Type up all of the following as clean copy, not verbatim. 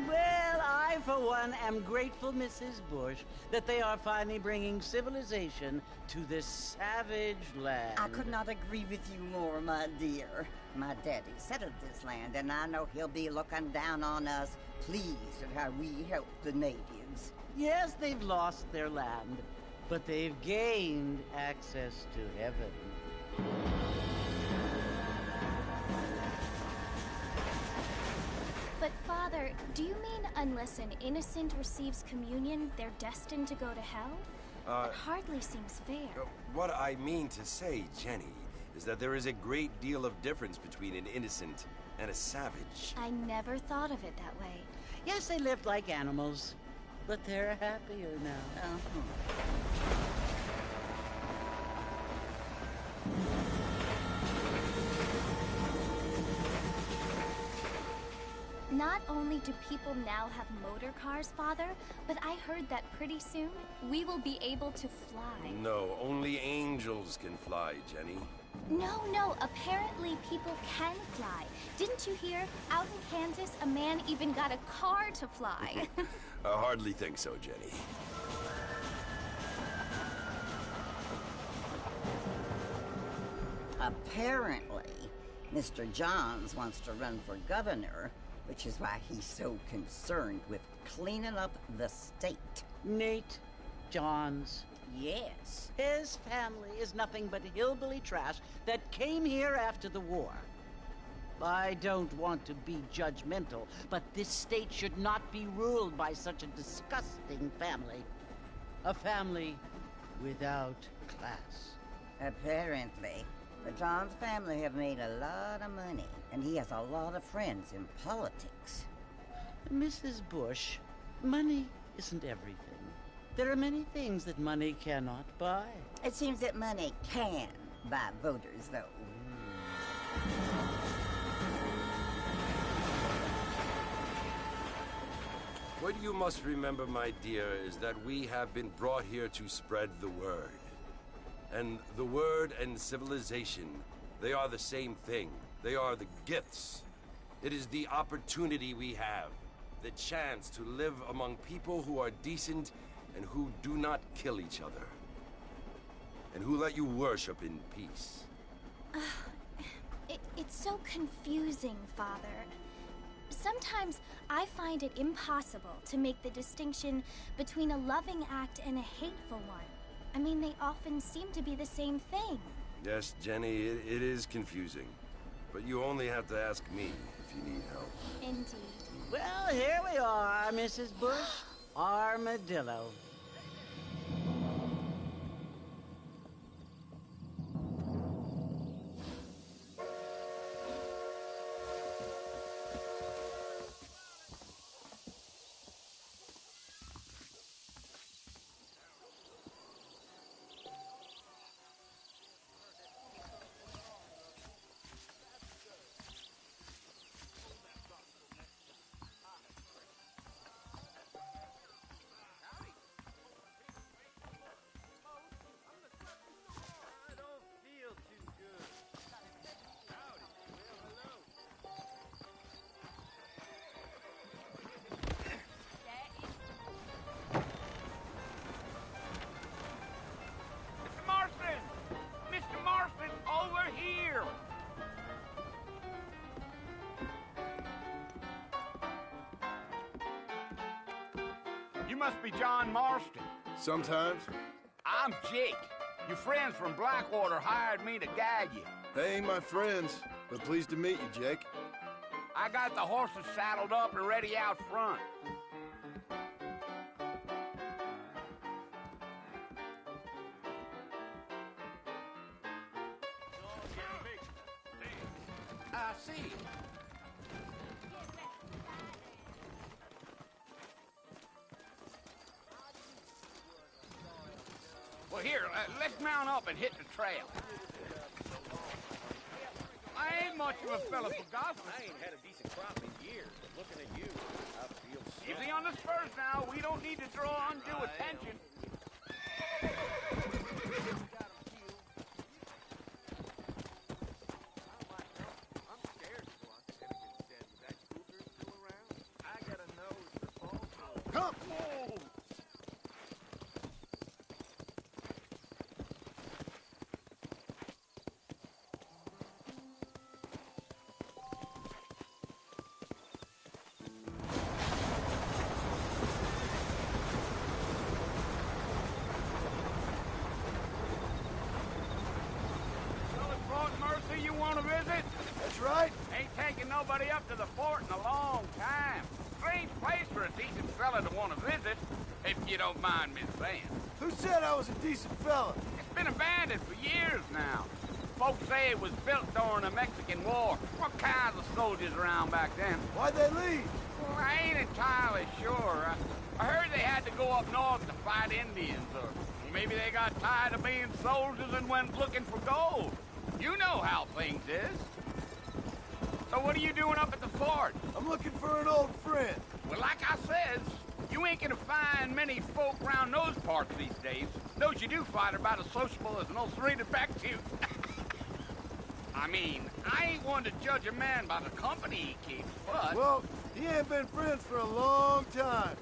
Well, I, for one, am grateful, Mrs. Bush, that they are finally bringing civilization to this savage land. I could not agree with you more, my dear. My daddy settled this land, and I know he'll be looking down on us, pleased at how we help the natives. Yes, they've lost their land, but they've gained access to heaven. But, Father, do you mean unless an innocent receives communion, they're destined to go to hell? That hardly seems fair. What I mean to say, Jenny, is that there is a great deal of difference between an innocent and a savage. I never thought of it that way. Yes, they lived like animals, but they're happier now. Not only do people now have motor cars, Father, but I heard that pretty soon we will be able to fly. No, only angels can fly, Jenny. No, apparently people can fly. Didn't you hear? Out in Kansas, a man even got a car to fly. I hardly think so, Jenny. Apparently, Mr. Johns wants to run for governor, which is why he's so concerned with cleaning up the state. Nate Johns. Yes. His family is nothing but hillbilly trash that came here after the war. I don't want to be judgmental, but this state should not be ruled by such a disgusting family. A family without class. Apparently. The Johns family have made a lot of money, and he has a lot of friends in politics. Mrs. Bush, money isn't everything. There are many things that money cannot buy. It seems that money can buy voters, though. What you must remember, my dear, is that we have been brought here to spread the word. And the word and civilization, they are the same thing. They are the gifts. It is the opportunity we have, the chance to live among people who are decent and who do not kill each other, and who let you worship in peace. It's so confusing, Father. Sometimes I find it impossible to make the distinction between a loving act and a hateful one. I mean, they often seem to be the same thing. Yes, Jenny, it is confusing. But you only have to ask me if you need help. Indeed. Well, here we are, Mrs. Bush. Armadillo. must be John Marston. Sometimes. I'm Jake. Your friends from Blackwater hired me to guide you. They ain't my friends, but pleased to meet you, Jake. I got the horses saddled up and ready out front. I see. Well, here, let's mount up and hit the trail. I ain't much of a fella for gossip. I ain't had a decent crop in years, but looking at you, I feel sick. Easy on the spurs now. We don't need to draw undue attention. I'm scared to go out to Hennigan's Den with that cougar still around. I got a nose for false. Come! Whoa! Mercy, you want to visit? That's right. Ain't taking nobody up to the fort in a long time. Strange place for a decent fella to want to visit, if you don't mind me saying. Who said I was a decent fella? It's been abandoned for years now. Folks say it was built during the Mexican War. What kinds of soldiers around back then? Why'd they leave? Well, I ain't entirely sure. I heard they had to go up north to fight Indians, or maybe they got tired of being soldiers and went looking for gold. You know how things is. So what are you doing up at the fort? I'm looking for an old friend. Well, like I says, you ain't gonna find many folk around those parts these days. Those you do find are about as sociable as an ulcerated back tooth. I mean, I ain't one to judge a man by the company he keeps, but... Well, he ain't been friends for a long time.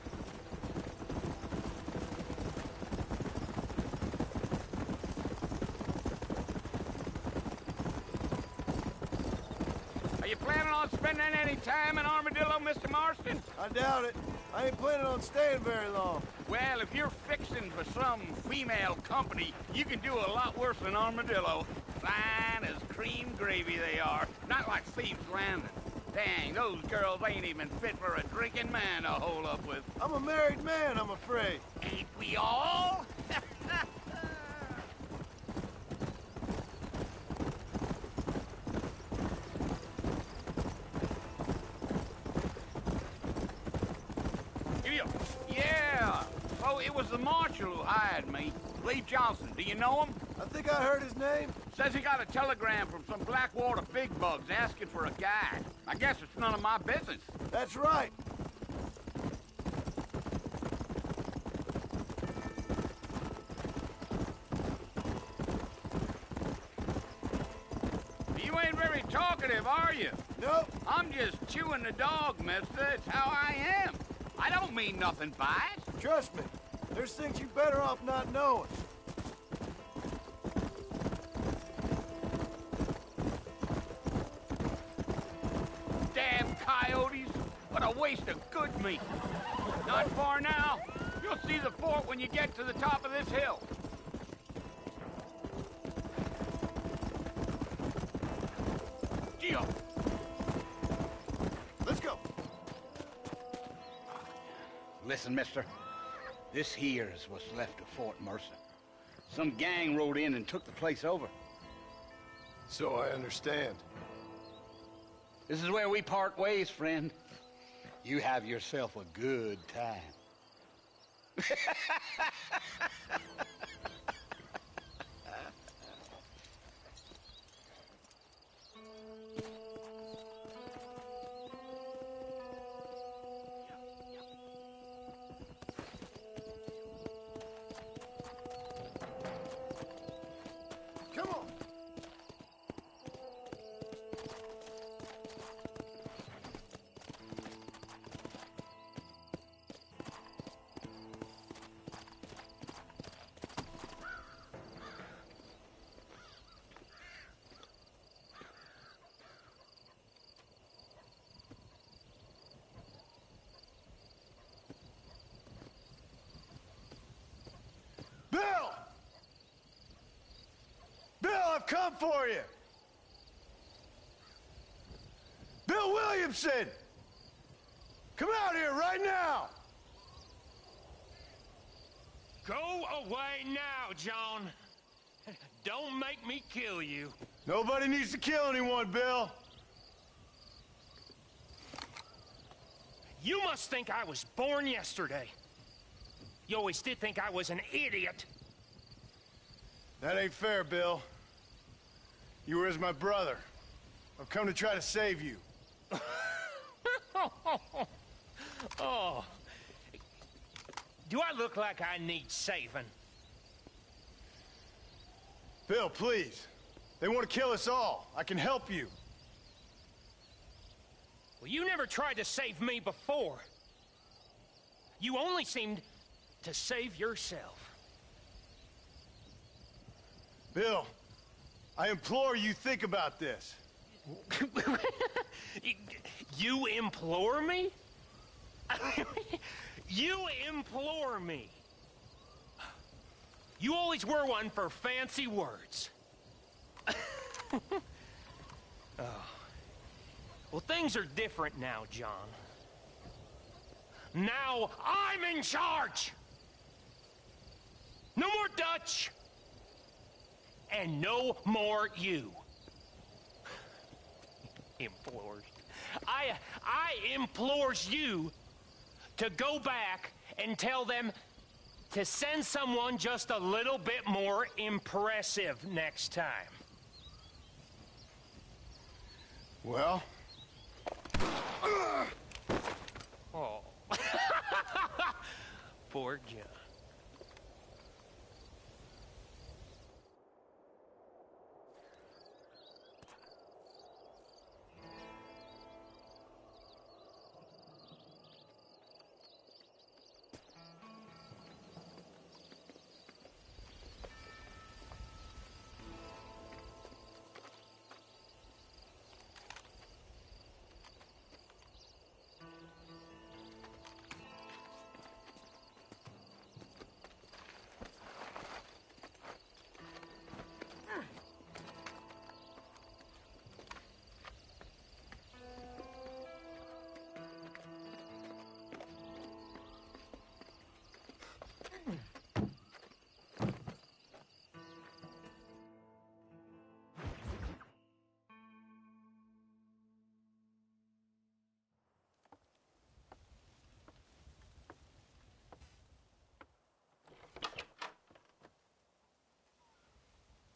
Are you planning on spending any time in Armadillo, Mr. Marston? I doubt it. I ain't planning on staying very long. Well, if you're fixing for some female company, you can do a lot worse than Armadillo. Fine as cream gravy they are. Not like Thieves' Landing. Dang, those girls ain't even fit for a drinking man to hole up with. I'm a married man, I'm afraid. Ain't we all? Yeah, so it was the marshal who hired me. Lee Johnson, do you know him? I think I heard his name. Says he got a telegram from some Blackwater big bugs asking for a guide. I guess it's none of my business. That's right. You ain't very talkative, are you? Nope. I'm just chewing the dog, mister. It's how I am. I don't mean nothing by it. Trust me. There's things you better off not knowing. Damn coyotes. What a waste of good meat. Not far now. You'll see the fort when you get to the top of this hill. Gio. Let's go. Listen, mister. This here is what's left of Fort Mercer. Some gang rode in and took the place over. So I understand. This is where we part ways, friend. You have yourself a good time. Come on. coming for you! Bill Williamson! Come out here right now! Go away now, John. Don't make me kill you. Nobody needs to kill anyone, Bill. You must think I was born yesterday. You always did think I was an idiot. That ain't fair, Bill. You were as my brother. I've come to try to save you. Oh. Do I look like I need saving? Bill, please. They want to kill us all. I can help you. Well, you never tried to save me before. You only seemed to save yourself. Bill, I implore you think about this. You implore me? You implore me. You always were one for fancy words. Oh. Well, things are different now, John. Now I'm in charge! No more Dutch! And no more you. Implores. I implores you to go back and tell them to send someone just a little bit more impressive next time. Well? Oh. Poor John.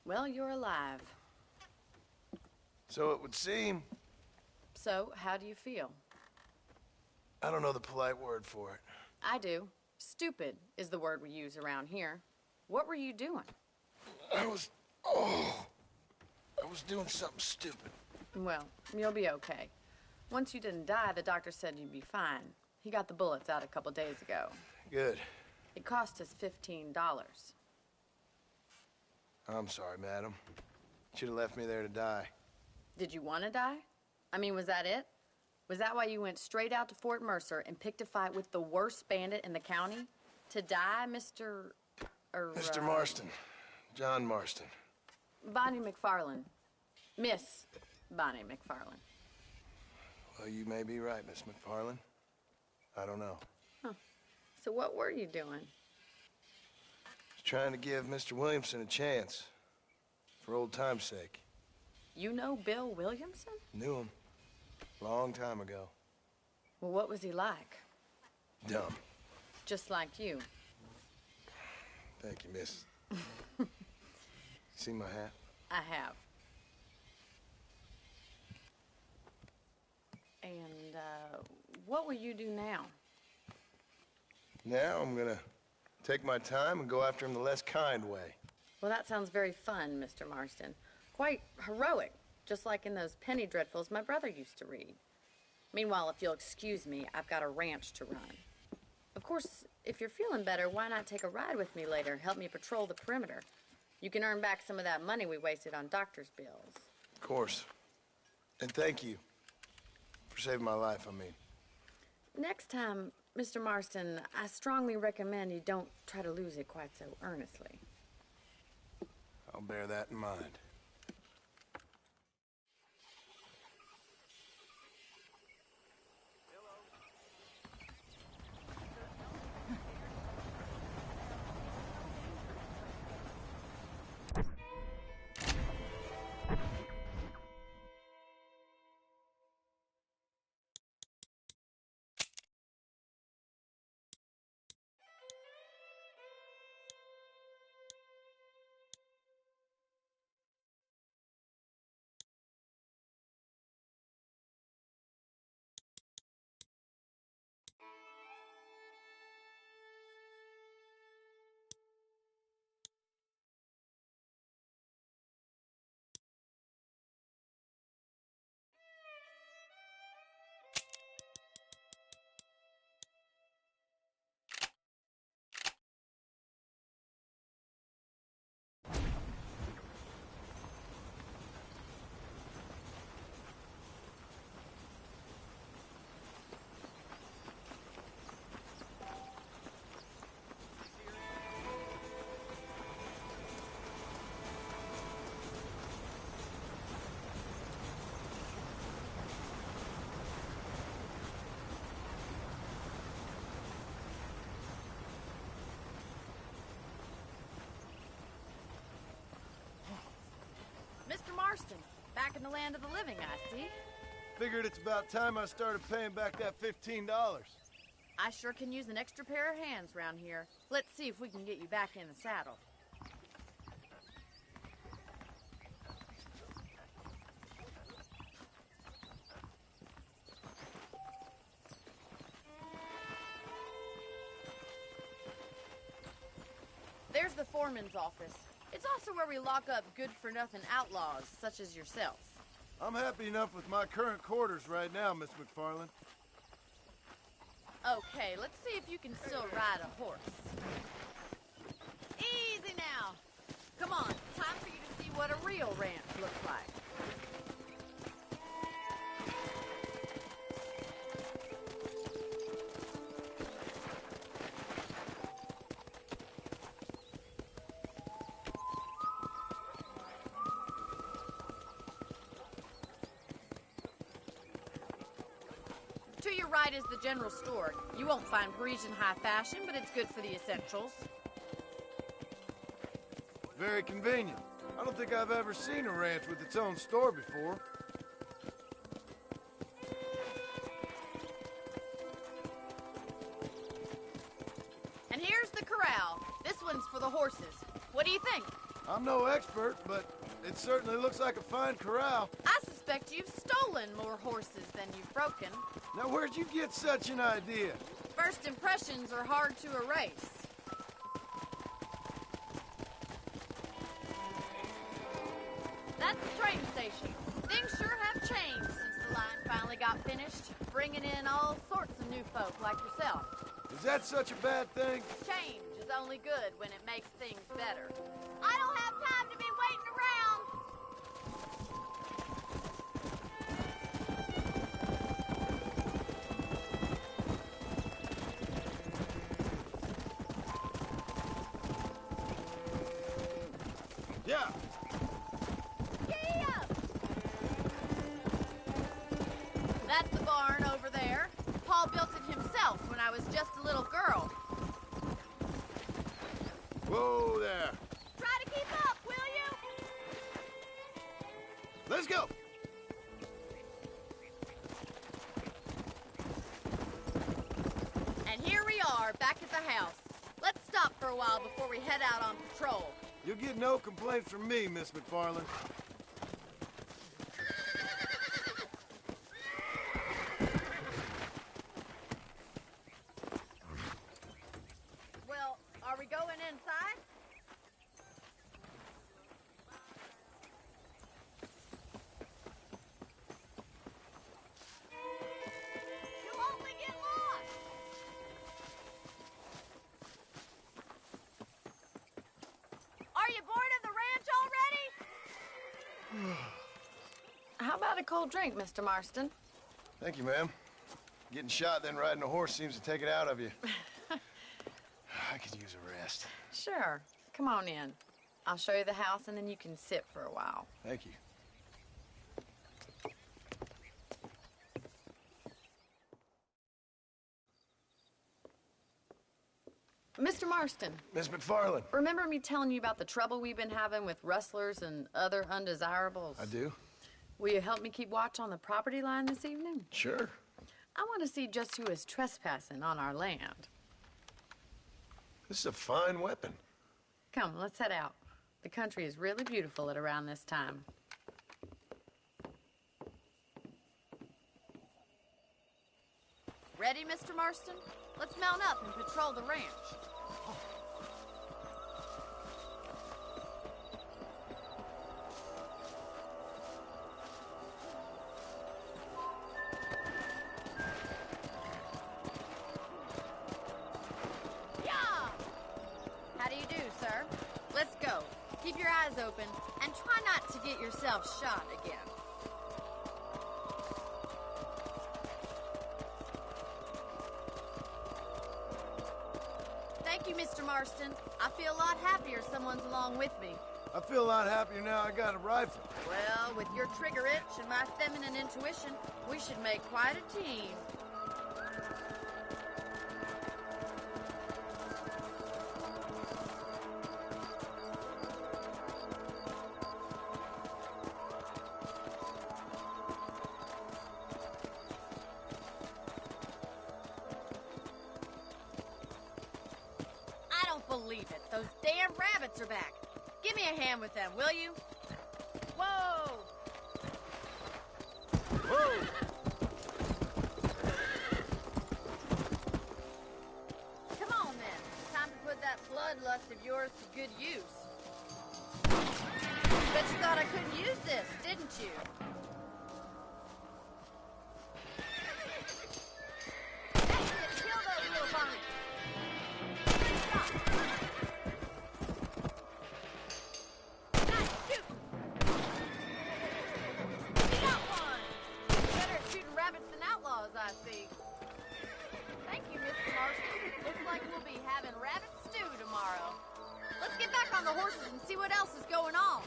Well, you're alive. So it would seem. So, how do you feel? I don't know the polite word for it. I do. Stupid is the word we use around here. What were you doing? I was doing something stupid. Well, you'll be okay. Once you didn't die, the doctor said you'd be fine. He got the bullets out a couple days ago. Good. It cost us $15. I'm sorry, madam. Should have left me there to die. Did you want to die? I mean, was that it? Was that why you went straight out to Fort Mercer and picked a fight with the worst bandit in the county? To die, Mr. Mr. Marston. John Marston. Bonnie McFarland. Miss Bonnie McFarland. Well, you may be right, Miss McFarland. I don't know. Huh. So what were you doing? Just trying to give Mr. Williamson a chance. For old time's sake. You know Bill Williamson? Knew him. Long time ago. Well, what was he like? Dumb. Just like you. Thank you, miss. See my hat? I have. And, what will you do now? Now I'm gonna take my time and go after him the less kind way. Well, that sounds very fun, Mr. Marston. Quite heroic, just like in those penny dreadfuls my brother used to read. Meanwhile, if you'll excuse me, I've got a ranch to run. Of course, if you're feeling better, why not take a ride with me later? Help me patrol the perimeter. You can earn back some of that money we wasted on doctor's bills. Of course. And thank you for saving my life, I mean. Next time, Mr. Marston, I strongly recommend you don't try to lose it quite so earnestly. I'll bear that in mind. Marston. Back in the land of the living, I see. Figured it's about time I started paying back that $15. I sure can use an extra pair of hands around here. Let's see if we can get you back in the saddle. There's the foreman's office. It's also where we lock up good-for-nothing outlaws, such as yourself. I'm happy enough with my current quarters right now, Miss McFarland. Okay, let's see if you can still ride a horse. Easy now. Come on, time for you to see what a real ranch looks like. To your right is the general store. You won't find Parisian high fashion, but it's good for the essentials. Very convenient. I don't think I've ever seen a ranch with its own store before. And here's the corral. This one's for the horses. What do you think? I'm no expert, but it certainly looks like a fine corral. I suspect you've stolen more horses than you've broken. Now, where'd you get such an idea? First impressions are hard to erase. That's the train station. Things sure have changed since the line finally got finished, bringing in all sorts of new folk like yourself. Is that such a bad thing? Change is only good when it makes things better. I don't have time to be waiting around. Yeah. Giddy up! That's the barn over there. Paul built it himself when I was just a little girl. Whoa there. Try to keep up, will you? Let's go. And here we are, back at the house. Let's stop for a while before we head out on patrol. You'll get no complaints from me, Miss McFarland. Well, are we going inside? You'll only get lost! Are you bored of the ranch already? How about a cold drink, Mr. Marston? Thank you, ma'am. Getting shot, then riding a horse seems to take it out of you. I could use a rest. Sure. Come on in. I'll show you the house, and then you can sit for a while. Thank you. Mr. Marston, Miss McFarland. remember me telling you about the trouble we've been having with rustlers and other undesirables? I do? Will you help me keep watch on the property line this evening? Sure. I want to see just who is trespassing on our land. This is a fine weapon. Come, let's head out. The country is really beautiful at around this time. Ready, Mr. Marston? Let's mount up and patrol the ranch. Yeah! How do you do, sir? Let's go. Keep your eyes open and try not to get yourself shot again. Thank you, Mr. Marston. I feel a lot happier someone's along with me. I feel a lot happier now I got a rifle. Well, with your trigger itch and my feminine intuition, we should make quite a team. believe it. Those damn rabbits are back. Give me a hand with them, will you? Whoa! Whoa! Come on, then. Time to put that bloodlust of yours to good use. Bet you thought I couldn't use this, didn't you? Kill those little bunnies. Nice, shoot! We got one! Better at shooting rabbits than outlaws, I see. Thank you, Mr. Marston. Looks like we'll be having rabbit stew tomorrow. Let's get back on the horses and see what else is going on.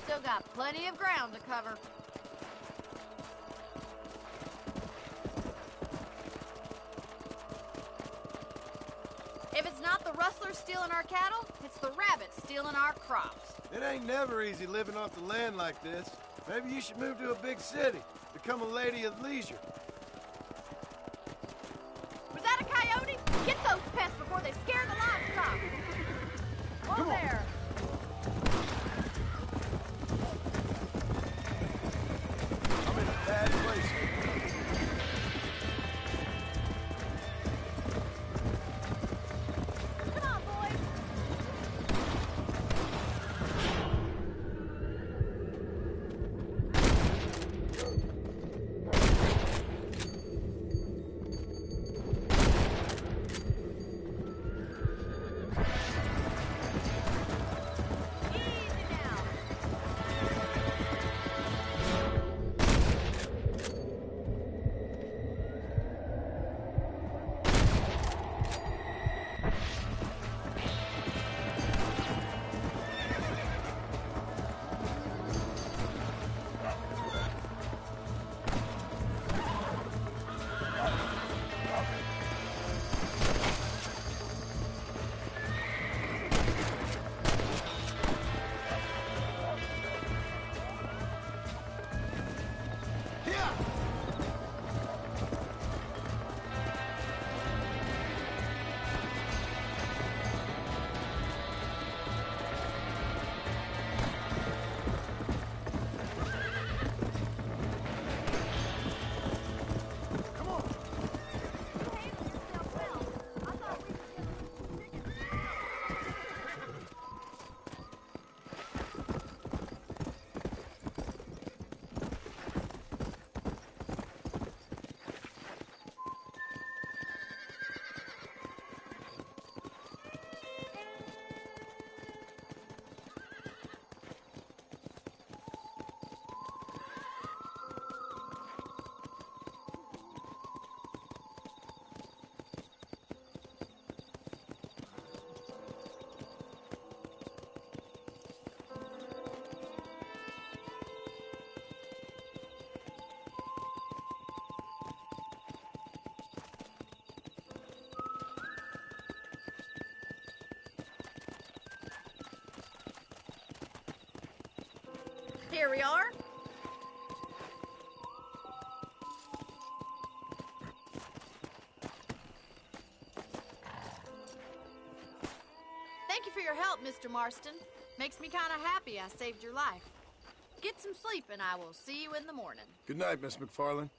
Still got plenty of ground to cover. If it's not the rustlers stealing our cattle, it's the rabbits stealing our crops. It ain't never easy living off the land like this. Maybe you should move to a big city. Become a lady of leisure. Was that a coyote? Get those pests before they scare the livestock. Whoa there. I'm in a bad place here. Come on, boys. Easy now. Here we are. Thank you for your help, Mr. Marston. Makes me kind of happy I saved your life. Get some sleep and I will see you in the morning. Good night, Miss McFarland.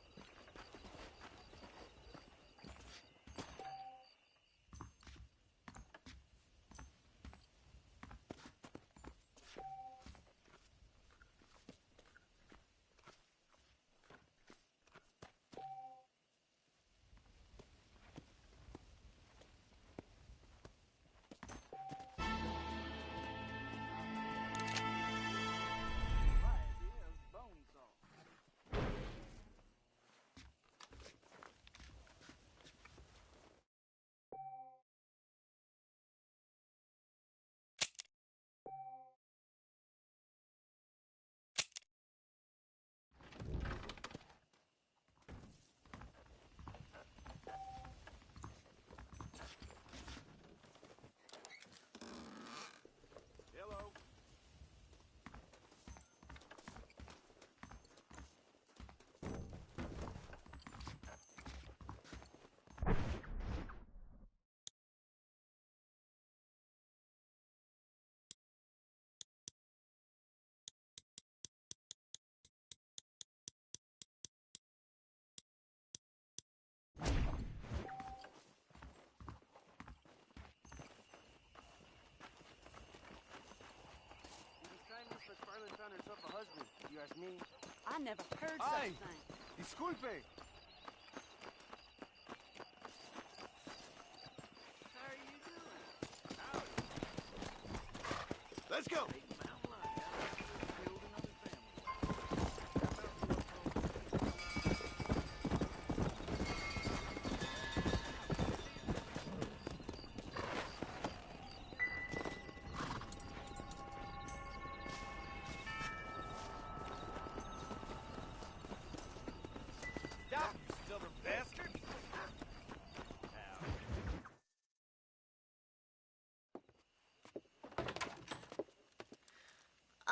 never heard Ay, such a thing. disculpe. How are you doing? Let's go. Big mountain lion out here building other families. Doc, you stubborn bastard!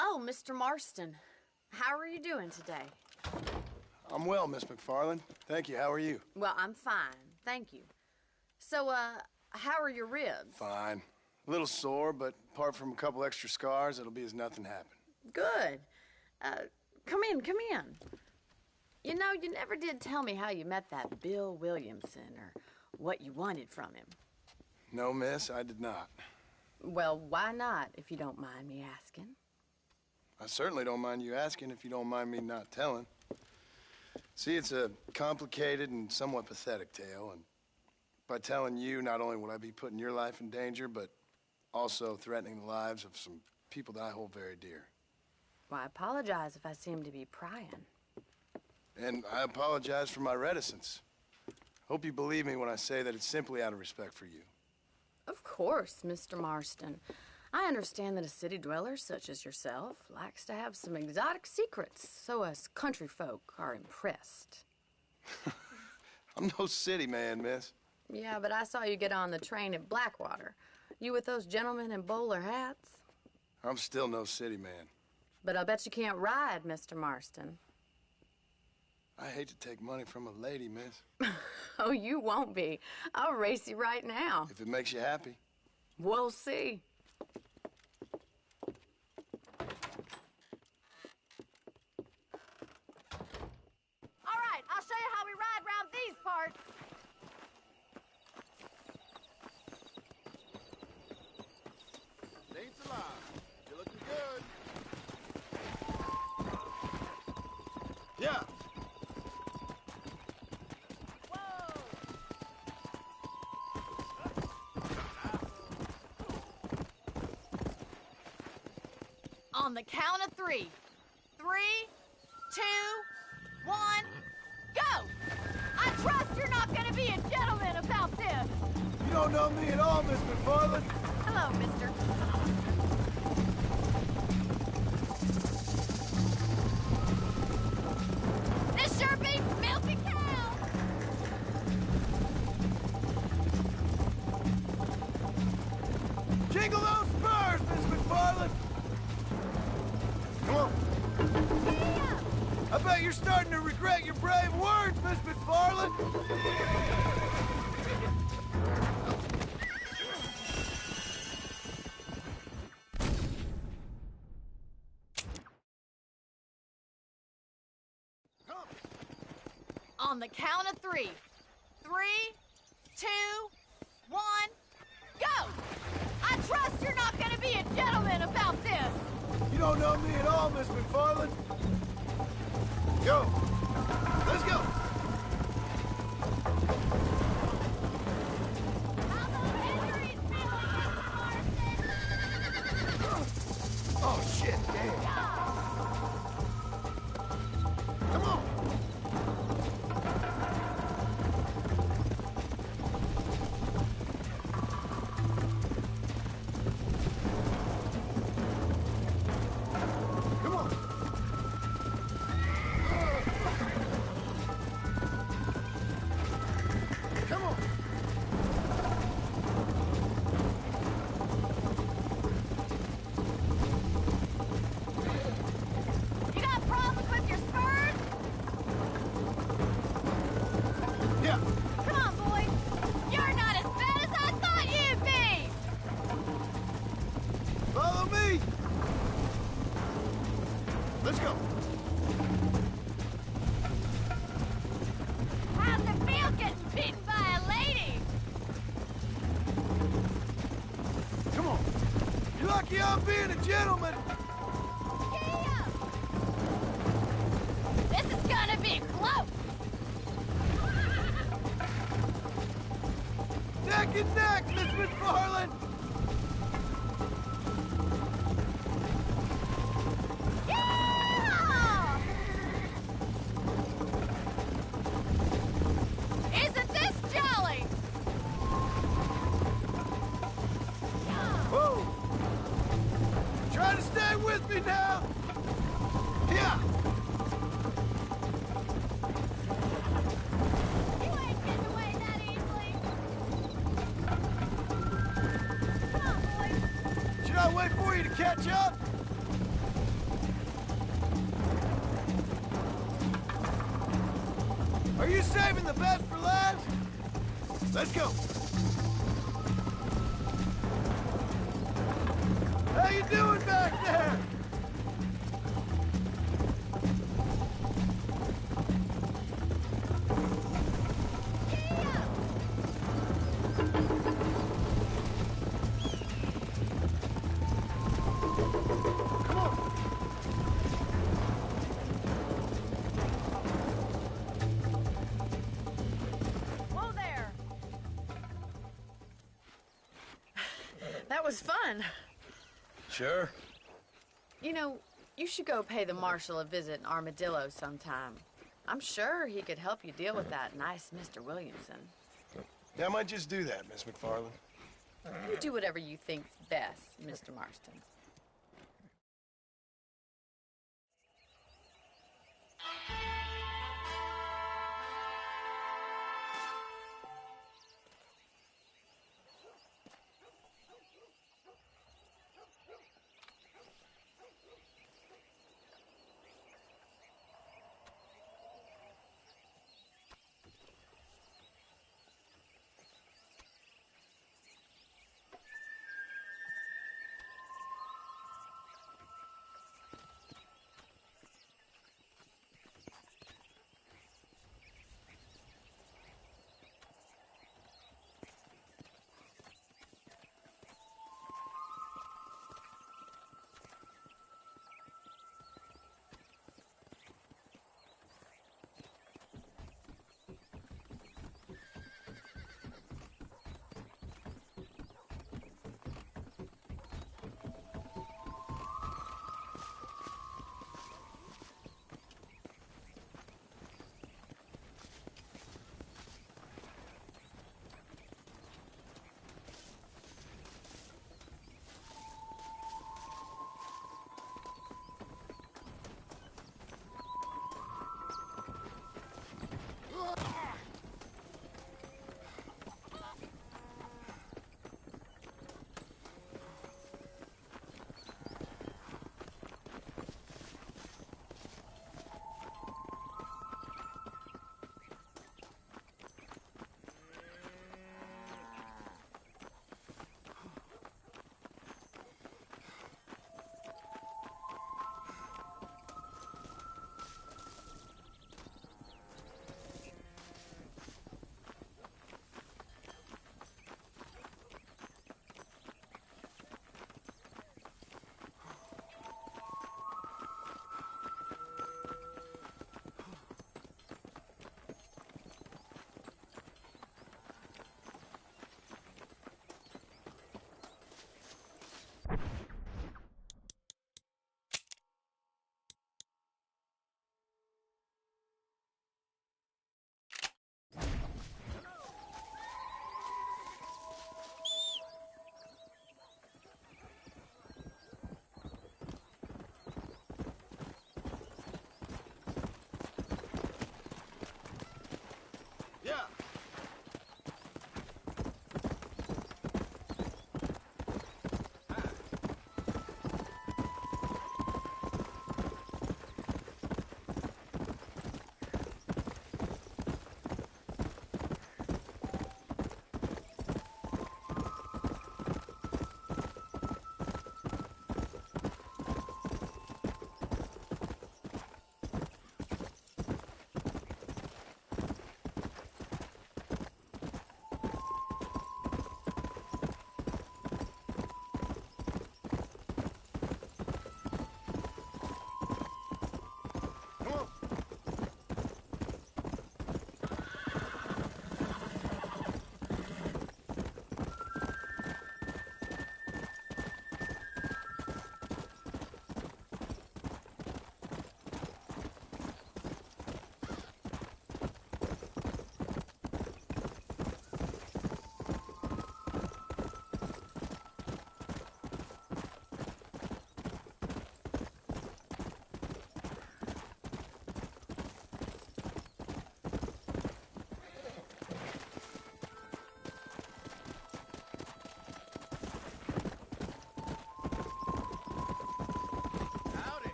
Oh, Mr. Marston. How are you doing today? I'm well, Miss McFarland. Thank you. How are you? Well, I'm fine. Thank you. So, how are your ribs? Fine. A little sore, but apart from a couple extra scars, it'll be as nothing happened. Good. Come in, come in. You know, you never did tell me how you met that Bill Williamson or what you wanted from him. No, miss, I did not. Well, why not, if you don't mind me asking? I certainly don't mind you asking if you don't mind me not telling. See, it's a complicated and somewhat pathetic tale, and by telling you, not only will I be putting your life in danger, but also threatening the lives of some people that I hold very dear. Well, I apologize if I seem to be prying. And I apologize for my reticence. Hope you believe me when I say that it's simply out of respect for you. Of course, Mr. Marston. I understand that a city dweller such as yourself likes to have some exotic secrets, so us country folk are impressed. I'm no city man, miss. Yeah, but I saw you get on the train at Blackwater. You with those gentlemen in bowler hats? I'm still no city man. But I'll bet you can't ride, Mr. Marston. I hate to take money from a lady, miss. Oh, you won't be. I'll race you right now. If it makes you happy. We'll see. All right, I'll show you how we ride round these parts. Saints alive. You're looking good. Yeah. On the count of 3. 3, 2, 1, go! I trust you're not gonna be a gentleman about this. You don't know me at all, Miss McFarland. Hello, mister. This sure beats milk and cow. Jingle those spurs, Miss McFarland. Come on. I bet you're starting to regret your brave words, Miss McFarland. On the count of 3. 3, 2, 1, go! I trust you're not gonna be a gentleman about this. You don't know me at all, Miss McFarland. Go. Let's go. How those injuries feeling, Mr. Marston? Oh, shit, damn. Come on. Come on. Come on. You got problems with your spurs? Yeah. Come on, boys. You're not as bad as I thought you'd be. Follow me. Let's go. How's it feel getting beaten by a lady? Come on. You're lucky I'm being a gentleman. Gee up! neck and neck, Miss McFarland! Yeah! Isn't this jolly? Whoa! Try to stay with me now! Yeah! You ain't getting away that easily. Come on, boys. Should I wait for you to catch up? Are you saving the best for last? Let's go! How you doing back there? Whoa there! That was fun. Sure. You know, you should go pay the marshal a visit in Armadillo sometime. I'm sure he could help you deal with that nice Mr. Williamson. Yeah, I might just do that, Miss McFarland. You do whatever you think's best, Mr. Marston.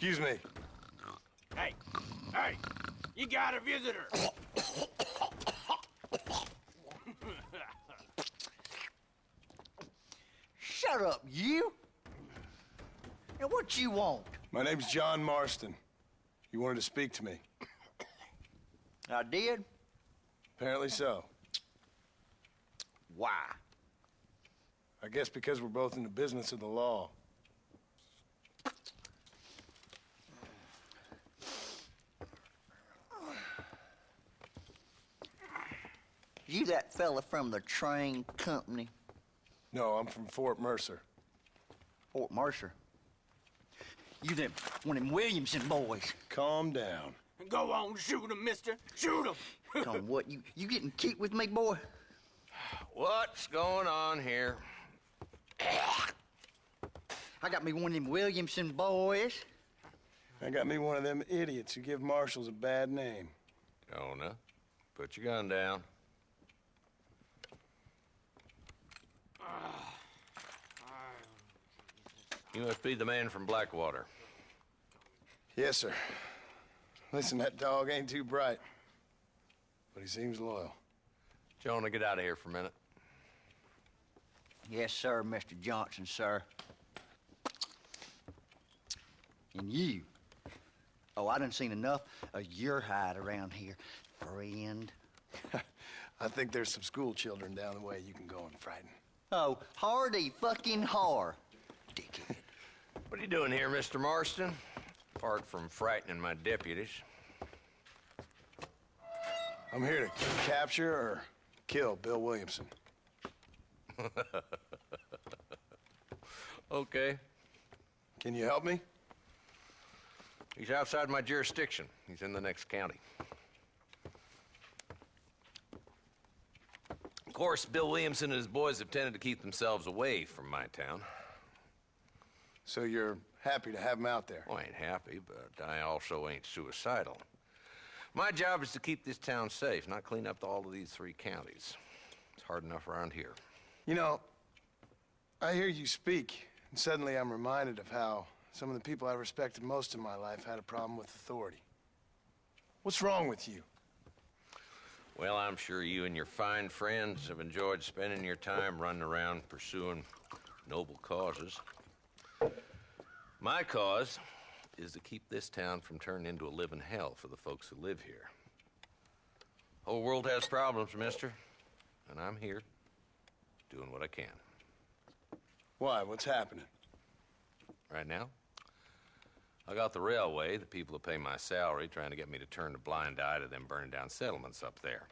Excuse me. Hey, hey, you got a visitor. Shut up, you! And what you want? My name's John Marston. You wanted to speak to me. I did? Apparently so. Why? I guess because we're both in the business of the law. You that fella from the train company? No, I'm from Fort Mercer. Fort Mercer? You them one of them Williamson boys. Calm down. Go on, shoot him, mister. Shoot him. Come on, what, you getting keep with me, boy? What's going on here? I got me one of them Williamson boys. I got me one of them idiots who give marshals a bad name. Jonah, put your gun down. You must be the man from Blackwater. Yes, sir. Listen, that dog ain't too bright, but he seems loyal. Jonah, get out of here for a minute. Yes, sir, Mr. Johnson, sir. And you. Oh, I done seen enough of your hide around here, friend. I think there's some school children down the way you can go and frighten. Oh, hardy fucking har. Dickhead. What are you doing here, Mr. Marston? Apart from frightening my deputies. I'm here to capture or kill Bill Williamson. Okay. Can you help me? He's outside my jurisdiction. He's in the next county. Of course, Bill Williamson and his boys have tended to keep themselves away from my town. So you're happy to have him out there? Well, I ain't happy, but I also ain't suicidal. My job is to keep this town safe, not clean up all of these 3 counties. It's hard enough around here. You know, I hear you speak, and suddenly I'm reminded of how some of the people I respected most in my life had a problem with authority. What's wrong with you? Well, I'm sure you and your fine friends have enjoyed spending your time running around pursuing noble causes. My cause is to keep this town from turning into a living hell for the folks who live here. The whole world has problems, mister, and I'm here doing what I can. Why? What's happening? Right now, I got the railway, the people who pay my salary, trying to get me to turn a blind eye to them burning down settlements up there.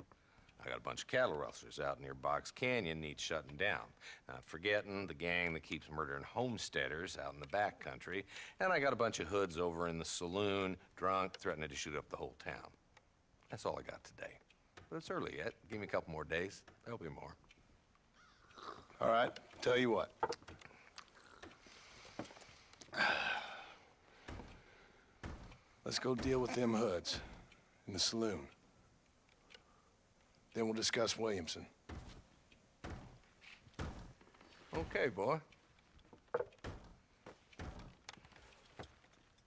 I got a bunch of cattle rustlers out near Box Canyon needs shutting down. Not forgetting the gang that keeps murdering homesteaders out in the back country. And I got a bunch of hoods over in the saloon, drunk, threatening to shoot up the whole town. That's all I got today. But it's early yet. Give me a couple more days. There'll be more. All right, tell you what. Let's go deal with them hoods in the saloon. Then we'll discuss Williamson. Okay, boy.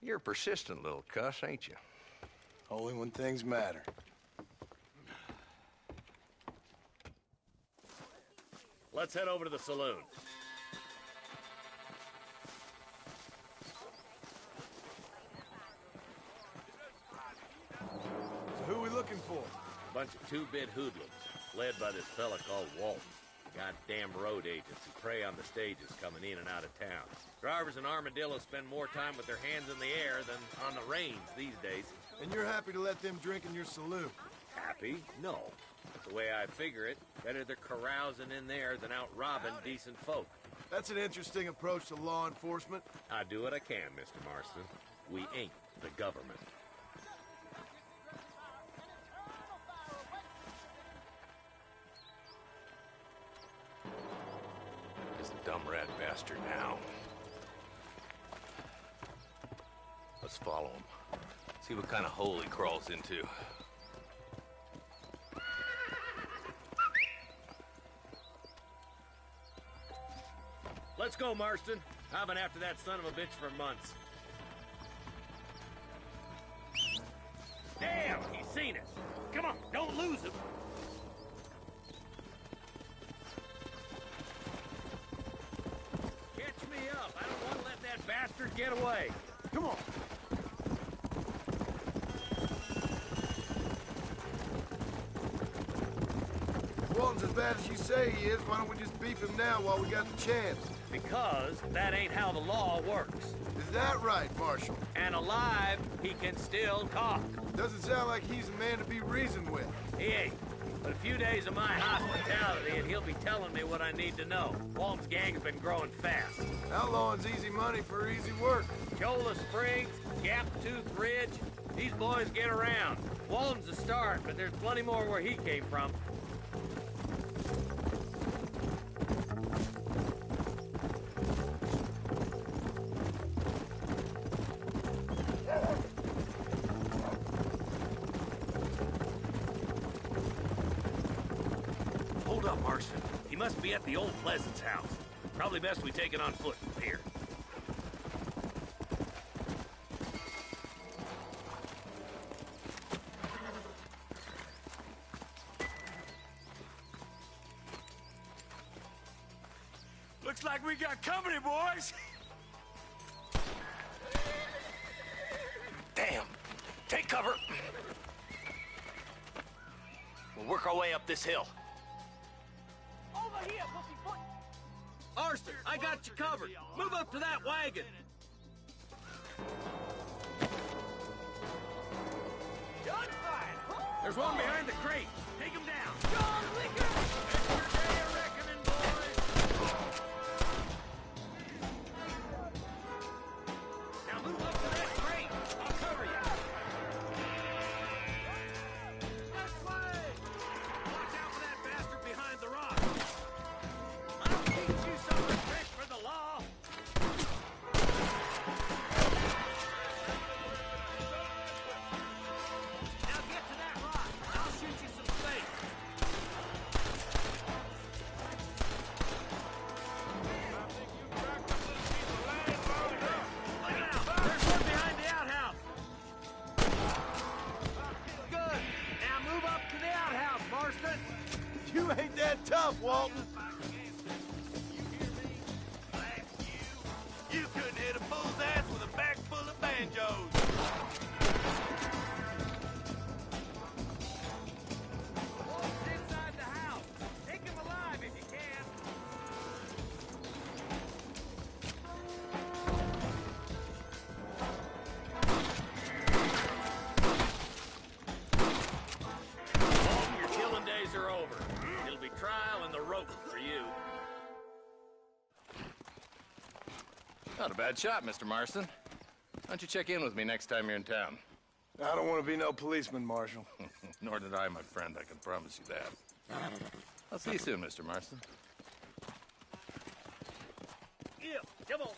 You're a persistent little cuss, ain't you? Only when things matter. Let's head over to the saloon. So who are we looking for? Bunch of two-bit hoodlums, led by this fella called Walton. Goddamn road agents who prey on the stages coming in and out of town. Drivers and armadillos spend more time with their hands in the air than on the reins these days. And you're happy to let them drink in your saloon? Happy? No. But the way I figure it, better they're carousing in there than out robbing decent folk. That's an interesting approach to law enforcement. I do what I can, Mr. Marston. We ain't the government. Is the dumb rat bastard now. Let's follow him. See what kind of hole he crawls into. Let's go, Marston. I've been after that son of a bitch for months. on, don't lose him. Catch me up. I don't want to let that bastard get away. Come on. If Walton's as bad as you say he is, why don't we just beef him now while we got the chance? Because that ain't how the law works. Is that right, Marshal? And alive, he can still talk. Doesn't sound like he's a man to be reasoned with. He ain't. But a few days of my hospitality and he'll be telling me what I need to know. Walton's gang's been growing fast. Outlawing's easy money for easy work. Cholla Springs, Gap Tooth Ridge, these boys get around. Walton's a start, but there's plenty more where he came from. Hold up, Marston. He must be at the old Pleasance house. Probably best we take it on foot from here. Looks like we got company, boys. Damn! Take cover! We'll work our way up this hill. Over here, pussyfoot! Marston, I got you covered. Move up to that wagon. There's one behind the crate. Take him down. John Liquor! That's your day of reckoning, boys. Now move up to that crate. I'll cover you. This way. Watch out for that bastard behind the rock. I'll teach you some respect for the law. Now get to that rock. I'll shoot you some space. Look out! There's one behind the outhouse. Good. Now move up to the outhouse, Marston. You ain't that tough, Walton. You couldn't hit a bull's ass with a bag full of banjos. Walton's inside the house. Take him alive if you can. Walton, your killing days are over. It'll be trial and the rope for you. Not a bad shot, Mr. Marston. Why don't you check in with me next time you're in town? I don't want to be no policeman, Marshal. Nor did I, my friend. I can promise you that. I'll see you soon, Mr. Marston. Yeah, come on.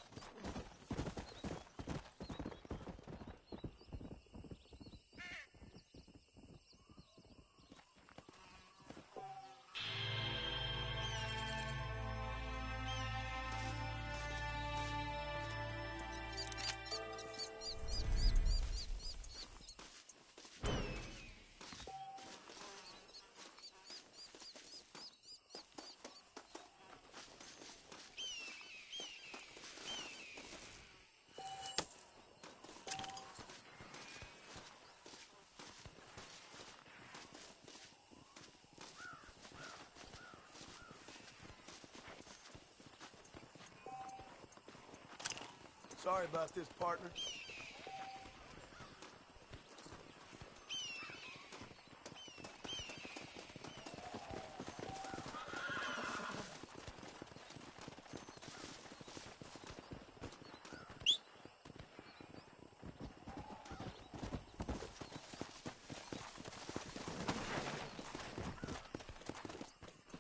Sorry about this, partner.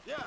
Yeah.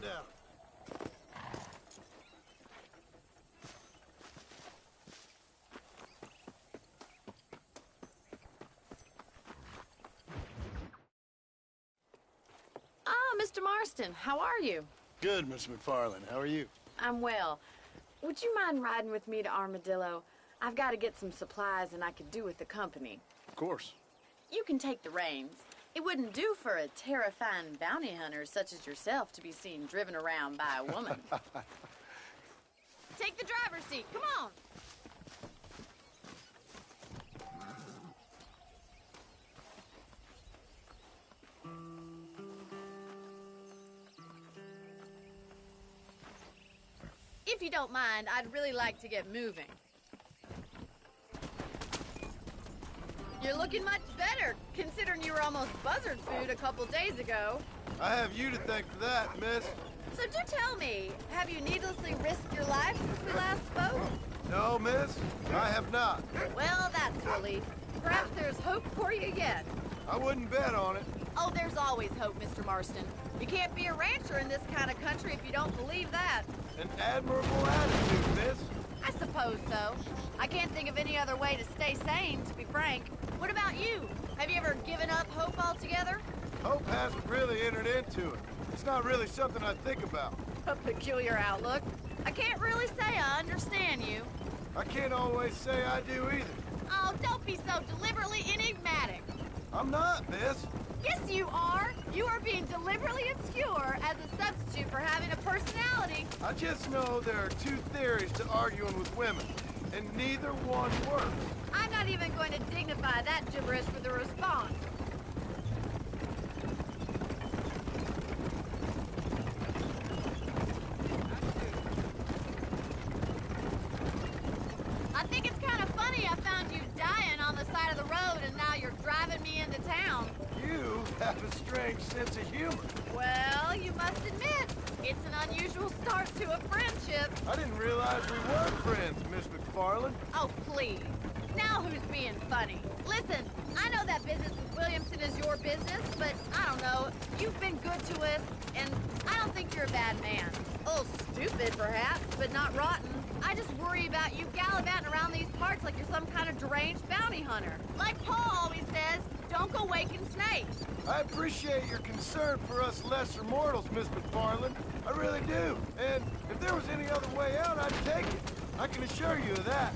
down. Ah, Mr. Marston, how are you? Good, Miss McFarland. How are you? I'm well. Would you mind riding with me to Armadillo? I've got to get some supplies and I could do with the company. Of course. You can take the reins. It wouldn't do for a terrifying bounty hunter such as yourself to be seen driven around by a woman. Take the driver's seat. Come on. If you don't mind, I'd really like to get moving. You're looking much better, considering you were almost buzzard food a couple days ago. I have you to thank for that, miss. So do tell me, have you needlessly risked your life since we last spoke? No, miss, I have not. Well, that's a relief. Perhaps there's hope for you yet. I wouldn't bet on it. Oh, there's always hope, Mr. Marston. You can't be a rancher in this kind of country if you don't believe that. An admirable attitude, miss. I suppose so. I can't think of any other way to stay sane, to be frank. What about you? Have you ever given up hope altogether? Hope hasn't really entered into it. It's not really something I think about. A peculiar outlook. I can't really say I understand you. I can't always say I do either. Oh, don't be so deliberately enigmatic. I'm not, miss. Yes, you are. You are being deliberately obscure as a substitute for having a personality. I just know there are two theories to arguing with women, and neither one works. I'm not even going to dignify that gibberish with a response. I think it's kind of funny I found you dying on the side of the road and now you're driving me into town. You have a strange sense of humor. Well, you must admit, it's an unusual start to a friendship. I didn't realize we were friends, Miss McFarland. Oh, please. Now who's being funny? Listen, I know that business with Williamson is your business, but I don't know. You've been good to us, and I don't think you're a bad man. A little stupid, perhaps, but not rotten. I just worry about you gallivanting around these parts like you're some kind of deranged bounty hunter. Like Paul always says, don't go waking snakes. I appreciate your concern for us lesser mortals, Miss McFarland. I really do. And if there was any other way out, I'd take it. I can assure you of that.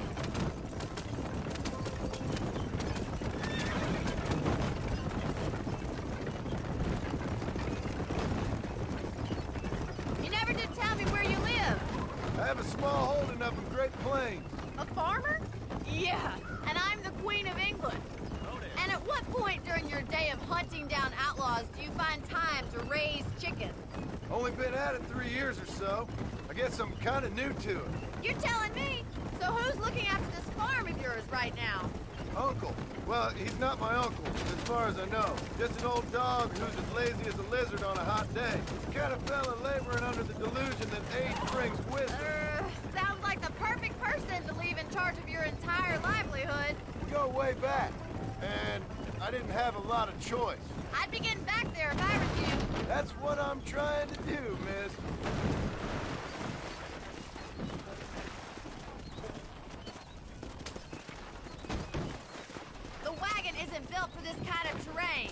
You never did tell me where you live. I have a small holding up in Great Plains. A farmer? Yeah, and I'm the Queen of England. And at what point during your day of hunting down outlaws do you find time to raise chickens? Only been at it 3 years or so. I guess I'm kind of new to it. You're telling me? So who's looking after this farm of yours right now? Uncle. Well, he's not my uncle, as far as I know. Just an old dog who's as lazy as a lizard on a hot day. The kind of fella laboring under the delusion that age brings wisdom. Sounds like the perfect person to leave in charge of your entire livelihood. We go way back, and I didn't have a lot of choice. I'd be getting back there if I was you. That's what I'm trying to do, miss. The wagon isn't built for this kind of terrain.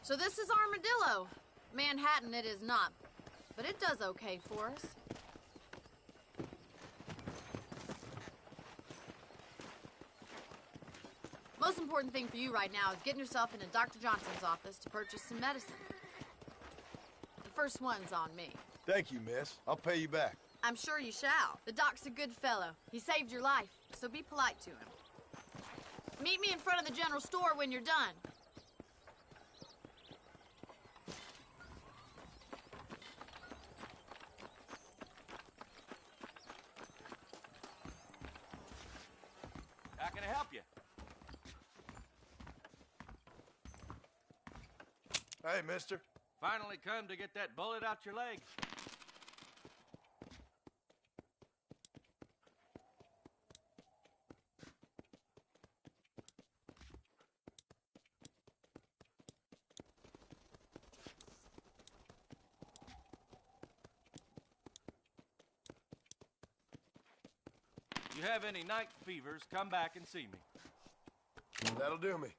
So this is Armadillo. Manhattan it is not, but it does okay for us. Most important thing for you right now is getting yourself into Dr. Johnson's office to purchase some medicine. The first one's on me. Thank you, miss. I'll pay you back. I'm sure you shall. The doc's a good fellow. He saved your life, so be polite to him. Meet me in front of the general store when you're done. How can I help you? Hey, mister. Finally come to get that bullet out your leg. you have any night fevers, come back and see me. That'll do me.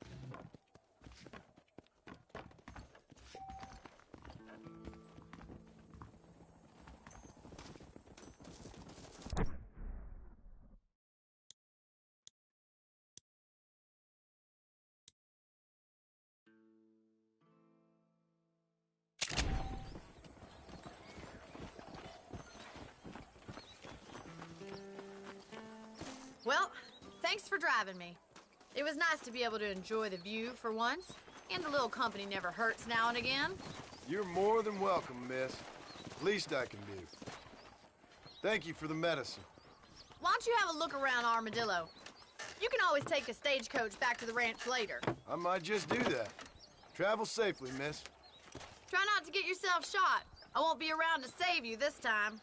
Well, thanks for driving me. It was nice to be able to enjoy the view for once, and a little company never hurts now and again. You're more than welcome, miss. Least I can do. Thank you for the medicine. Why don't you have a look around Armadillo? You can always take a stagecoach back to the ranch later. I might just do that. Travel safely, miss. Try not to get yourself shot. I won't be around to save you this time.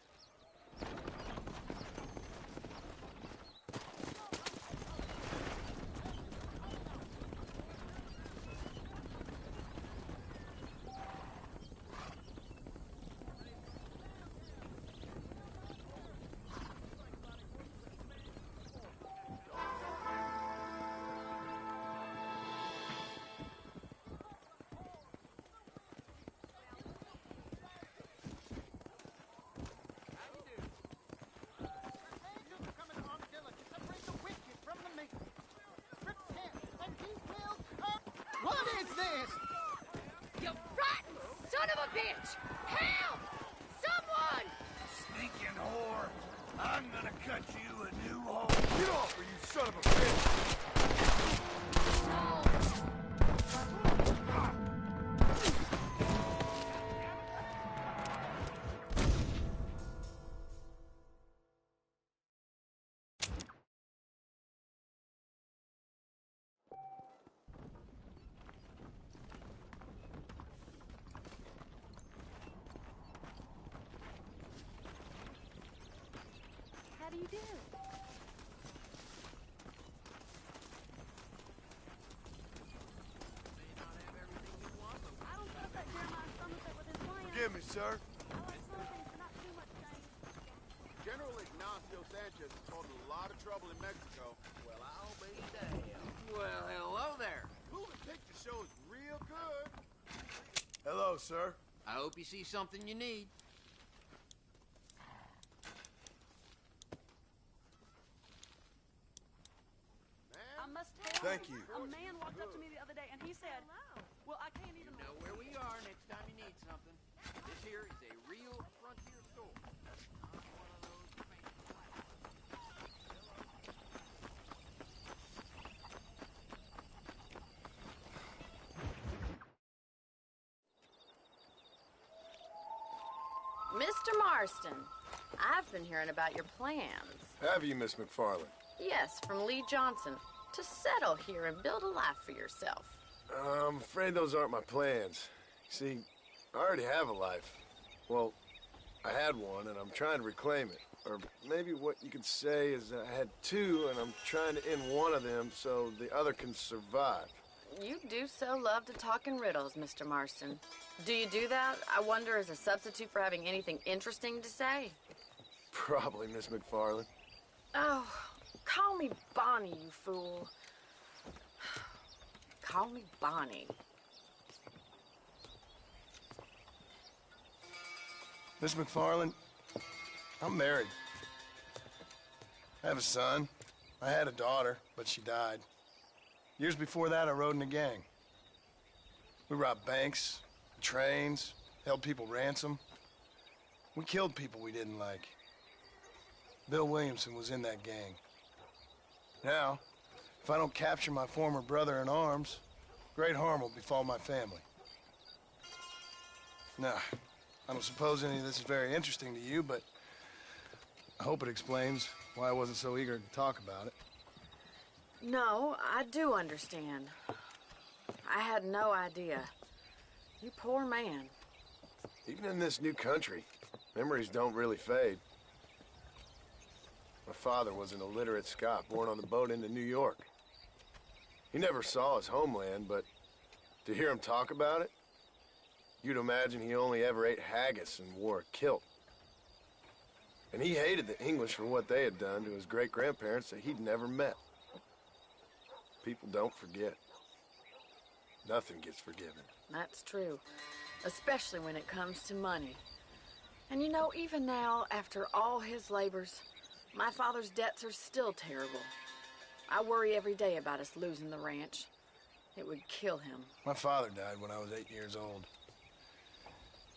What is this? You rotten son of a bitch! Help! Someone! Sneaking whore. I'm gonna cut you a new hole. Get off, you son of a bitch! How do you do? Forgive me, sir. General Ignacio Sanchez has caused a lot of trouble in Mexico. Well, I'll be damned. Well, hello there. Moving picture shows real good. Hello, sir. I hope you see something you need. I must tell Thank you. A man walked up to me the other day and he said, well, I can't even... Know where we are next time you need something. This here is a real frontier store. Not one of those fancy flats. Mr. Marston, I've been hearing about your plans. Have you, Miss McFarland? Yes, from Lee Johnson. To settle here and build a life for yourself. I'm afraid those aren't my plans. See, I already have a life. Well, I had one, and I'm trying to reclaim it. Or maybe what you could say is that I had two, and I'm trying to end one of them so the other can survive. You do so love to talk in riddles, Mr. Marston. Do you do that, I wonder, as a substitute for having anything interesting to say? Probably, Miss McFarland. Oh, call me Bonnie, you fool. Call me Bonnie. Miss McFarland, I'm married. I have a son. I had a daughter, but she died. Years before that, I rode in a gang. We robbed banks, trains, held people ransom. We killed people we didn't like. Bill Williamson was in that gang. Now, if I don't capture my former brother in arms, great harm will befall my family. Now, I don't suppose any of this is very interesting to you, but I hope it explains why I wasn't so eager to talk about it. No, I do understand. I had no idea. You poor man. Even in this new country, memories don't really fade. My father was an illiterate Scot born on the boat into New York. He never saw his homeland, but to hear him talk about it, you'd imagine he only ever ate haggis and wore a kilt. And he hated the English for what they had done to his great-grandparents that he'd never met. People don't forget. Nothing gets forgiven. That's true, especially when it comes to money. And you know, even now, after all his labors, my father's debts are still terrible. I worry every day about us losing the ranch. It would kill him. My father died when I was 8 years old.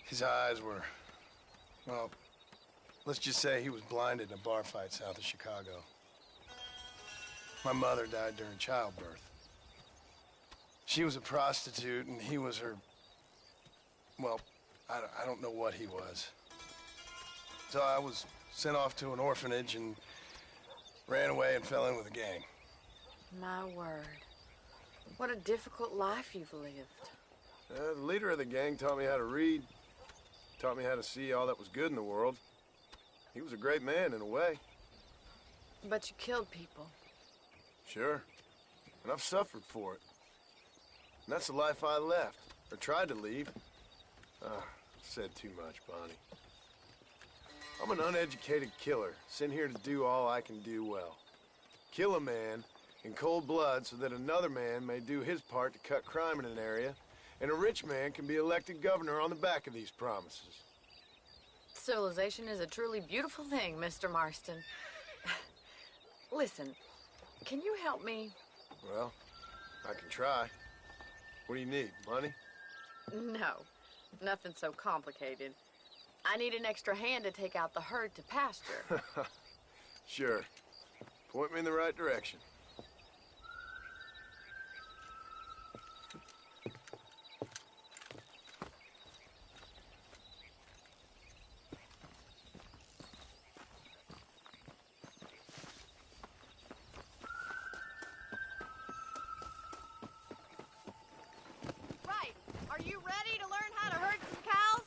His eyes were, well, let's just say he was blinded in a bar fight south of Chicago. My mother died during childbirth. She was a prostitute, and he was her, well, I don't know what he was. So I was sent off to an orphanage and ran away and fell in with a gang. My word. What a difficult life you've lived. The leader of the gang taught me how to read, taught me how to see all that was good in the world. He was a great man in a way. But you killed people. Sure. And I've suffered for it. And that's the life I left, or tried to leave. Said too much, Bonnie. I'm an uneducated killer, sent here to do all I can do well. Kill a man in cold blood so that another man may do his part to cut crime in an area, and a rich man can be elected governor on the back of these promises. Civilization is a truly beautiful thing, Mr. Marston. Listen, can you help me? Well, I can try. What do you need, money? No, nothing so complicated. I need an extra hand to take out the herd to pasture. Sure. Point me in the right direction. Right. Are you ready to learn how to herd some cows?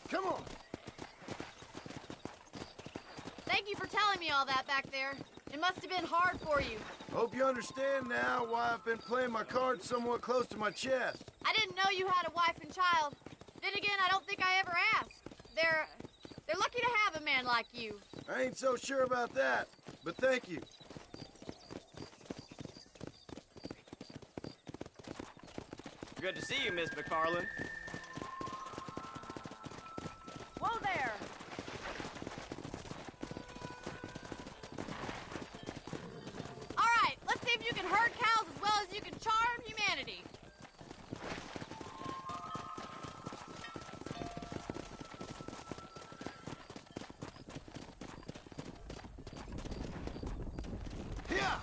Come on. Thank you for telling me all that back there. It must have been hard for you. Hope you understand now why I've been playing my cards somewhat close to my chest. I didn't know you had a wife and child. Then again, I don't think I ever asked. They're lucky to have a man like you. I ain't so sure about that, but thank you. Good to see you, Miss McFarland. Whoa there! All right, let's see if you can herd cows as well as you can charm humanity. Here!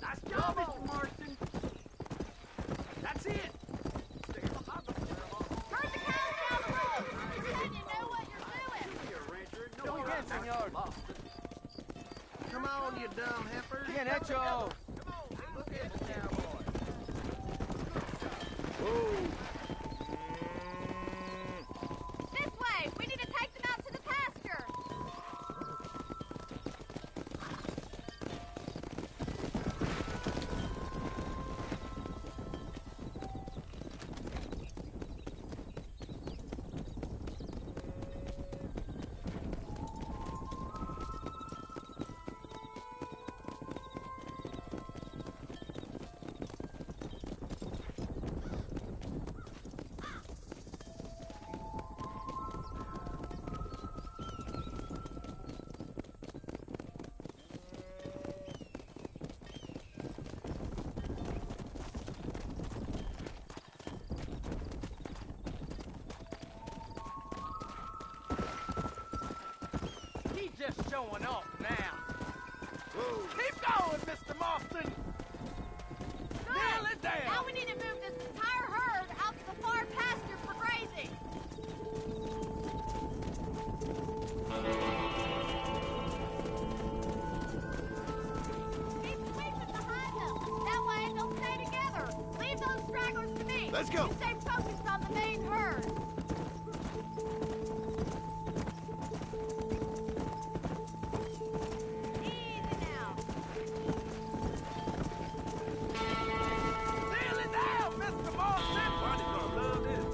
Nice job, Mr. Marston. That's it. Herd the cows down the road. Pretend you know what you're doing. Don't get, senor. Come on, you dumb heifer. Bien hecho. Look at the cowboy. Whoa. This way. We need to take them out to the pasture. He's just showing off now. Whoa. Keep going, Mr. Marston. Nail it down. Now we need to move this entire herd out to the far pasture for grazing. Keep sweeping behind them. That way they'll stay together. Leave those stragglers to me. Let's go. You stay focused on the main herd. Easy now. Nail it down, Mr. Marston. Bonnie's gonna love this.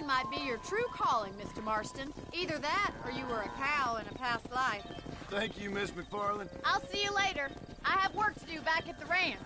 might be your true calling, Mr. Marston. Either that, or you were a cow in a past life. Thank you, Miss McFarland. I'll see you later. I have work to do back at the ranch.